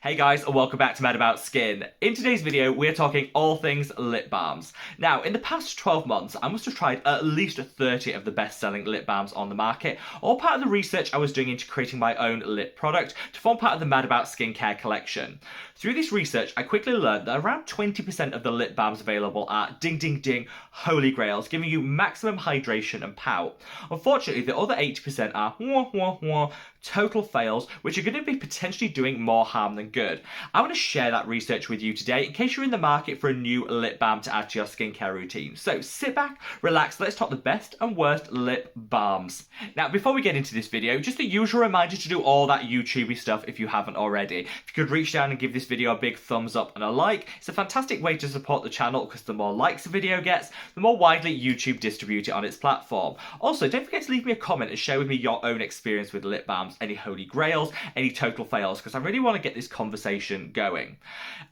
Hey guys, and welcome back to Mad About Skin. In today's video, we're talking all things lip balms. Now, in the past 12 months, I must have tried at least 30 of the best-selling lip balms on the market, all part of the research I was doing into creating my own lip product to form part of the Mad About Skincare collection. Through this research, I quickly learned that around 20% of the lip balms available are ding ding ding holy grails, giving you maximum hydration and pout. Unfortunately, the other 80% are wah wah wah total fails, which are going to be potentially doing more harm than good. I want to share that research with you today in case you're in the market for a new lip balm to add to your skincare routine. So sit back, relax, let's talk the best and worst lip balms. Now, before we get into this video, just a usual reminder to do all that YouTubey stuff if you haven't already. If you could reach down and give this video a big thumbs up and a like, it's a fantastic way to support the channel because the more likes a video gets, the more widely YouTube distributes it on its platform. Also, don't forget to leave me a comment and share with me your own experience with lip balms, any holy grails, any total fails, because I really want to get this conversation going.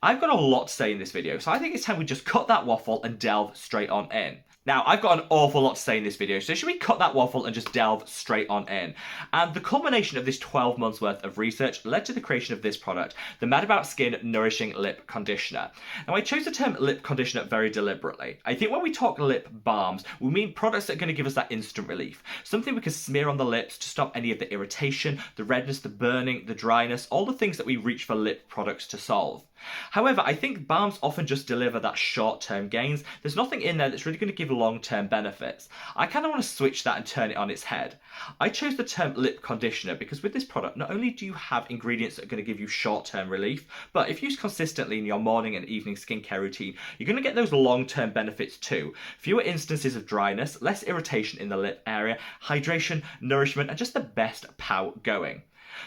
I've got a lot to say in this video, so I think it's time we just cut that waffle and delve straight on in. Now, I've got an awful lot to say in this video, so should we cut that waffle and just delve straight on in? And the culmination of this 12 months worth of research led to the creation of this product, the Mad About Skin Nourishing Lip Conditioner. Now, I chose the term lip conditioner very deliberately. I think when we talk lip balms, we mean products that are going to give us that instant relief. Something we can smear on the lips to stop any of the irritation, the redness, the burning, the dryness, all the things that we reach for lip products to solve. However, I think balms often just deliver that short-term gains. There's nothing in there that's really going to give long-term benefits. I kind of want to switch that and turn it on its head. I chose the term lip conditioner because with this product, not only do you have ingredients that are going to give you short-term relief, but if used consistently in your morning and evening skincare routine, you're going to get those long-term benefits too. Fewer instances of dryness, less irritation in the lip area, hydration, nourishment, and just the best pout going.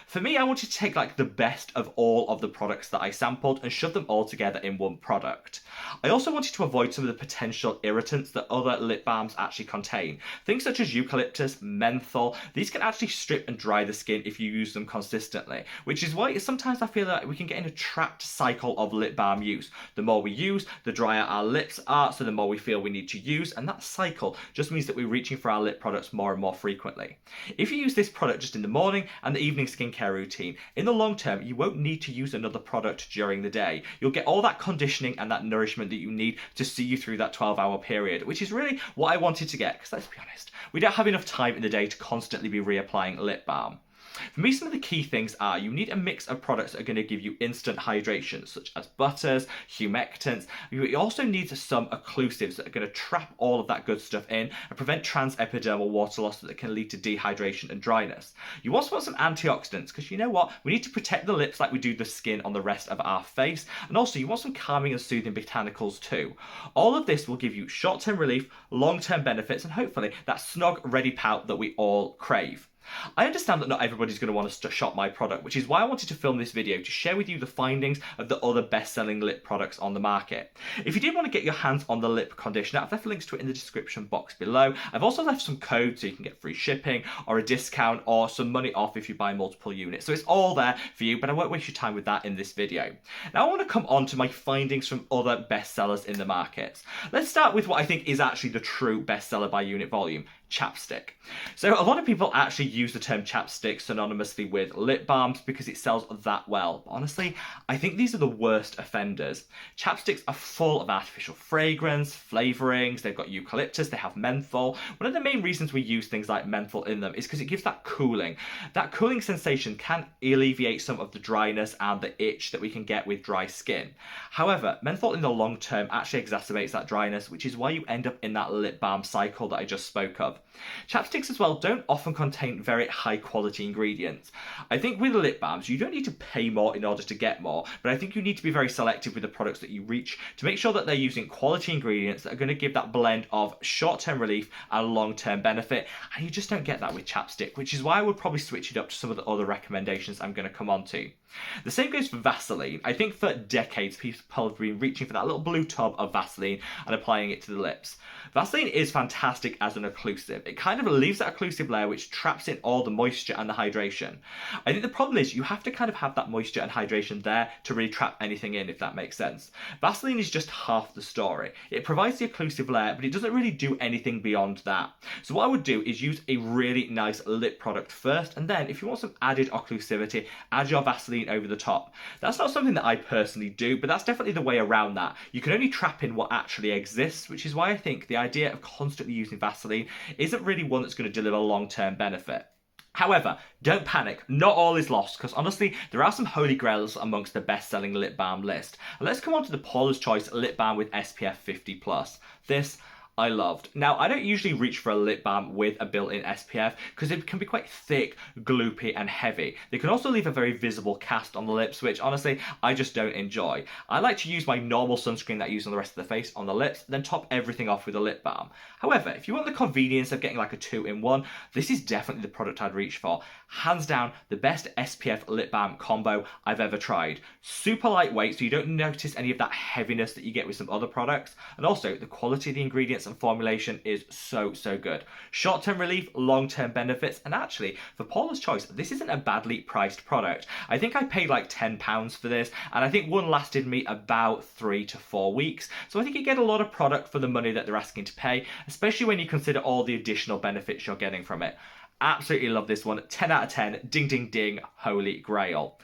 For me, I wanted to take like the best of all of the products that I sampled and shove them all together in one product. I also wanted to avoid some of the potential irritants that other lip balms actually contain. Things such as eucalyptus, menthol, these can actually strip and dry the skin if you use them consistently, which is why sometimes I feel like we can get in a trapped cycle of lip balm use. The more we use, the drier our lips are, so the more we feel we need to use, and that cycle just means that we're reaching for our lip products more and more frequently. If you use this product just in the morning and the evening skincare routine, in the long term you won't need to use another product during the day. You'll get all that conditioning and that nourishment that you need to see you through that 12-hour period, which is really what I wanted to get, because let's be honest, we don't have enough time in the day to constantly be reapplying lip balm. For me, some of the key things are you need a mix of products that are going to give you instant hydration, such as butters, humectants. You also need some occlusives that are going to trap all of that good stuff in and prevent transepidermal water loss that can lead to dehydration and dryness. You also want some antioxidants, because you know what? We need to protect the lips like we do the skin on the rest of our face. And also, you want some calming and soothing botanicals too. All of this will give you short-term relief, long-term benefits, and hopefully that snog ready pout that we all crave. I understand that not everybody's going to want to shop my product, which is why I wanted to film this video to share with you the findings of the other best-selling lip products on the market. If you did want to get your hands on the lip conditioner, I've left links to it in the description box below. I've also left some codes so you can get free shipping or a discount or some money off if you buy multiple units. So it's all there for you, but I won't waste your time with that in this video. Now I want to come on to my findings from other bestsellers in the market. Let's start with what I think is actually the true bestseller by unit volume. Chapstick. So a lot of people actually use the term chapstick synonymously with lip balms because it sells that well. But honestly, I think these are the worst offenders. Chapsticks are full of artificial fragrance, flavorings, they've got eucalyptus, they have menthol. One of the main reasons we use things like menthol in them is because it gives that cooling. That cooling sensation can alleviate some of the dryness and the itch that we can get with dry skin. However, menthol in the long term actually exacerbates that dryness, which is why you end up in that lip balm cycle that I just spoke of. Chapsticks as well don't often contain very high quality ingredients. I think with lip balms you don't need to pay more in order to get more, but I think you need to be very selective with the products that you reach to make sure that they're using quality ingredients that are going to give that blend of short-term relief and long-term benefit, and you just don't get that with Chapstick, which is why I would probably switch it up to some of the other recommendations I'm going to come on to. The same goes for Vaseline. I think for decades people have been reaching for that little blue tub of Vaseline and applying it to the lips. Vaseline is fantastic as an occlusive. It kind of leaves that occlusive layer which traps in all the moisture and the hydration. I think the problem is you have to kind of have that moisture and hydration there to really trap anything in, if that makes sense. Vaseline is just half the story. It provides the occlusive layer, but it doesn't really do anything beyond that. So what I would do is use a really nice lip product first, and then if you want some added occlusivity, add your Vaseline Vaseline over the top. That's not something that I personally do, but that's definitely the way around that. You can only trap in what actually exists, which is why I think the idea of constantly using Vaseline isn't really one that's going to deliver long-term benefit. However, don't panic, not all is lost, because honestly, there are some holy grails amongst the best-selling lip balm list. And let's come on to the Paula's Choice Lip Balm with SPF 50+. This I loved. Now, I don't usually reach for a lip balm with a built-in SPF because it can be quite thick, gloopy, and heavy. They can also leave a very visible cast on the lips, which honestly, I just don't enjoy. I like to use my normal sunscreen that I use on the rest of the face on the lips, then top everything off with a lip balm. However, if you want the convenience of getting like a 2-in-1, this is definitely the product I'd reach for. Hands down, the best SPF lip balm combo I've ever tried. Super lightweight, so you don't notice any of that heaviness that you get with some other products. And also, the quality of the ingredients and formulation is so good. Short-term relief, long-term benefits, and actually, for Paula's Choice, this isn't a badly priced product. I think I paid like £10 for this, and I think one lasted me about 3 to 4 weeks. So I think you get a lot of product for the money that they're asking to pay, especially when you consider all the additional benefits you're getting from it. Absolutely love this one. 10 out of 10. Ding, ding, ding. Holy grail.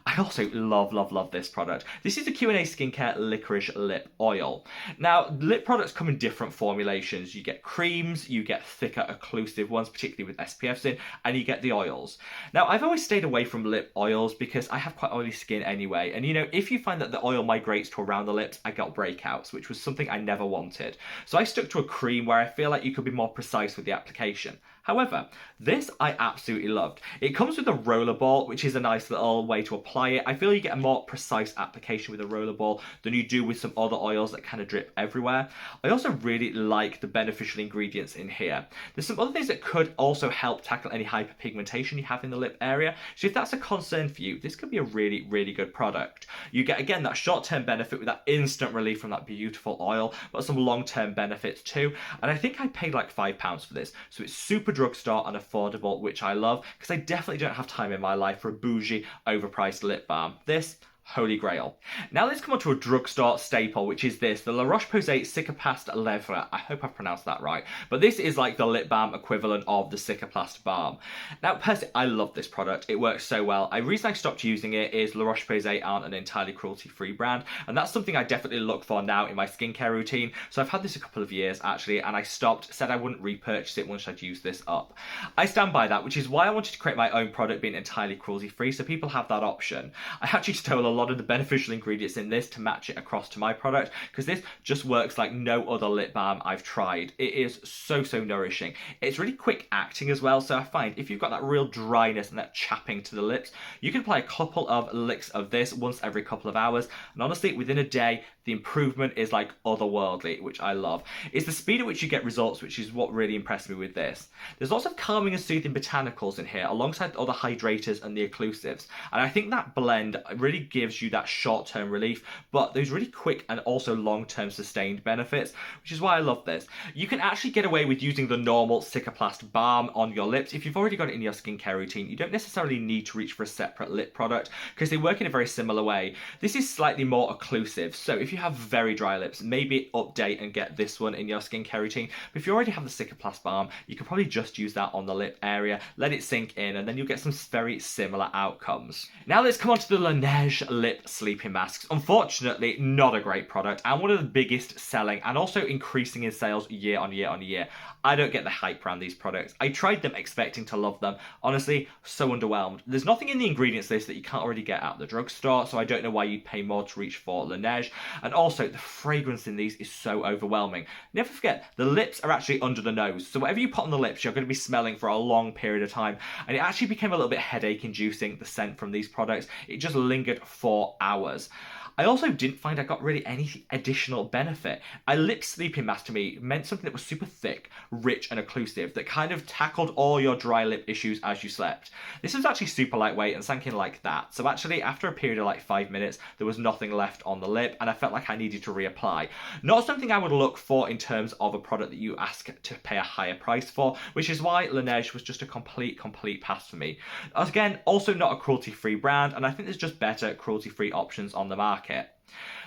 I also love this product. This is the Q&A Skincare Licorice Lip Oil. Now, lip products come in different formulations. You get creams, you get thicker, occlusive ones, particularly with SPFs in, and you get the oils. Now, I've always stayed away from lip oils because I have quite oily skin anyway. And you know, if you find that the oil migrates to around the lips, I got breakouts, which was something I never wanted. So I stuck to a cream where I feel like you could be more precise with the application. However, this I absolutely loved. It comes with a roller ball, which is a nice little way to apply it. I feel you get a more precise application with a roller ball than you do with some other oils that kind of drip everywhere. I also really like the beneficial ingredients in here. There's some other things that could also help tackle any hyperpigmentation you have in the lip area. So if that's a concern for you, this could be a really good product. You get, again, that short-term benefit with that instant relief from that beautiful oil, but some long-term benefits too. And I think I paid like £5 for this. So it's super drugstore and affordable, which I love because I definitely don't have time in my life for a bougie, overpriced lip balm. This holy grail. Now let's come on to a drugstore staple, which is this, the La Roche-Posay Cicaplast Levre. I hope I've pronounced that right. But this is like the lip balm equivalent of the Cicaplast Balm. Now, personally, I love this product. It works so well. The reason I stopped using it is La Roche-Posay aren't an entirely cruelty-free brand, and that's something I definitely look for now in my skincare routine. So I've had this a couple of years, actually, and I stopped, said I wouldn't repurchase it once I'd used this up. I stand by that, which is why I wanted to create my own product being entirely cruelty-free, so people have that option. I actually stole a lot of the beneficial ingredients in this to match it across to my product because this just works like no other lip balm I've tried. It is so nourishing. It's really quick acting as well, so I find if you've got that real dryness and that chapping to the lips, you can apply a couple of licks of this once every couple of hours, and honestly, within a day, the improvement is like otherworldly, which I love. It's the speed at which you get results, which is what really impressed me with this. There's lots of calming and soothing botanicals in here, alongside other hydrators and the occlusives, and I think that blend really gives you that short-term relief, but those really quick and also long-term sustained benefits, which is why I love this. You can actually get away with using the normal Cicaplast balm on your lips. If you've already got it in your skincare routine, you don't necessarily need to reach for a separate lip product because they work in a very similar way. This is slightly more occlusive, so if you have very dry lips, maybe update and get this one in your skincare routine. But if you already have the Cicaplast balm, you can probably just use that on the lip area, let it sink in, and then you'll get some very similar outcomes. Now let's come on to the Laneige lip sleeping masks. Unfortunately, not a great product, and one of the biggest selling and also increasing in sales year on year. I don't get the hype around these products. I tried them expecting to love them. Honestly, so underwhelmed. There's nothing in the ingredients list that you can't already get at the drugstore, so I don't know why you'd pay more to reach for Laneige. And also, the fragrance in these is so overwhelming. Never forget, the lips are actually under the nose, so whatever you put on the lips, you're going to be smelling for a long period of time. And it actually became a little bit headache-inducing, the scent from these products. It just lingered for hours. I also didn't find I got really any additional benefit. A lip sleeping mask to me meant something that was super thick, rich and occlusive that kind of tackled all your dry lip issues as you slept. This was actually super lightweight and sank in like that. So actually after a period of like 5 minutes, there was nothing left on the lip and I felt like I needed to reapply. Not something I would look for in terms of a product that you ask to pay a higher price for, which is why Laneige was just a complete pass for me. Again, also not a cruelty-free brand, and I think there's just better cruelty-free options on the market.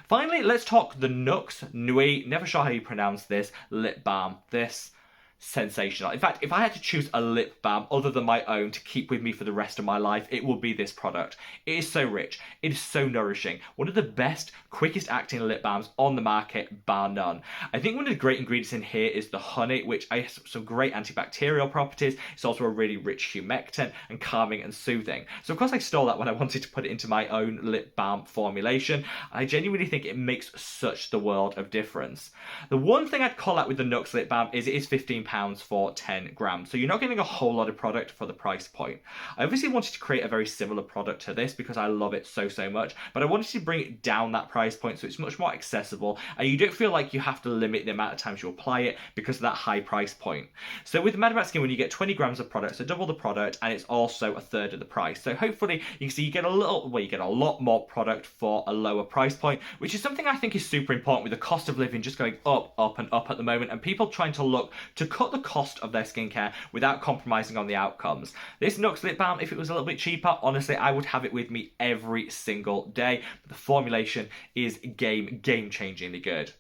Finally, let's talk the nuxe, never sure how you pronounce this, lip balm. This sensational. In fact, if I had to choose a lip balm other than my own to keep with me for the rest of my life, it would be this product. It is so rich, it is so nourishing. One of the best, quickest acting lip balms on the market, bar none. I think one of the great ingredients in here is the honey, which has some great antibacterial properties. It's also a really rich humectant and calming and soothing. So of course I stole that when I wanted to put it into my own lip balm formulation. I genuinely think it makes such the world of difference. The one thing I'd call out with the Nuxe lip balm is it is £15 for 10 grams. So you're not getting a whole lot of product for the price point. I obviously wanted to create a very similar product to this because I love it so much, but I wanted to bring it down that price point so it's much more accessible and you don't feel like you have to limit the amount of times you apply it because of that high price point. So with Mad About Skin, when you get 20 grams of product, so double the product, and it's also a third of the price. So hopefully you can see you get a lot more product for a lower price point, which is something I think is super important with the cost of living just going up and up at the moment, and people trying to look to cut the cost of their skincare without compromising on the outcomes. This Nuxe lip balm, if it was a little bit cheaper, honestly, I would have it with me every single day. But the formulation is game-changingly good.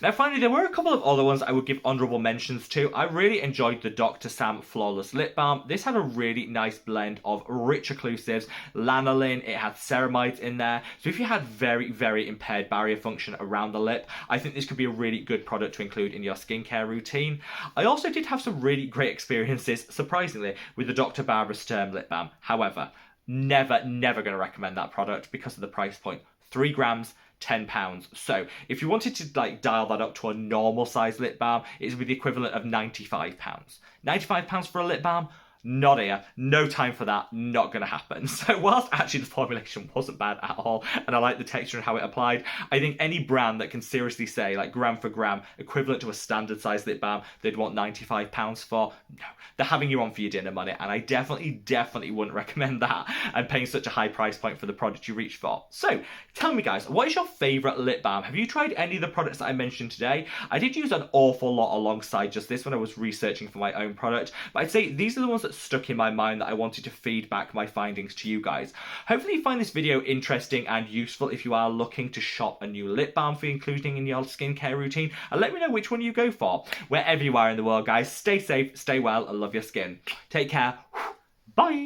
Now finally, there were a couple of other ones I would give honourable mentions to. I really enjoyed the Dr. Sam Flawless Lip Balm. This had a really nice blend of rich occlusives, lanolin, it had ceramides in there. So if you had very impaired barrier function around the lip, I think this could be a really good product to include in your skincare routine. I also did have some really great experiences, surprisingly, with the Dr. Barbara Sturm Lip Balm. However, never going to recommend that product because of the price point. 3 grams, £10. So if you wanted to dial that up to a normal size lip balm, it's with the equivalent of £95. £95 for a lip balm? Not here, no time for that, not gonna happen. So whilst actually the formulation wasn't bad at all, and I like the texture and how it applied, I think any brand that can seriously say, like gram for gram, equivalent to a standard size lip balm, they'd want £95 for, no. They're having you on for your dinner money, and I definitely wouldn't recommend that, and paying such a high price point for the product you reach for. So, tell me guys, what is your favourite lip balm? Have you tried any of the products that I mentioned today? I did use an awful lot alongside just this when I was researching for my own product, but I'd say these are the ones that stuck in my mind that I wanted to feed back my findings to you guys. Hopefully you find this video interesting and useful if you are looking to shop a new lip balm for including in your skincare routine, and let me know which one you go for. Wherever you are in the world guys, stay safe, stay well, and love your skin. Take care. Bye.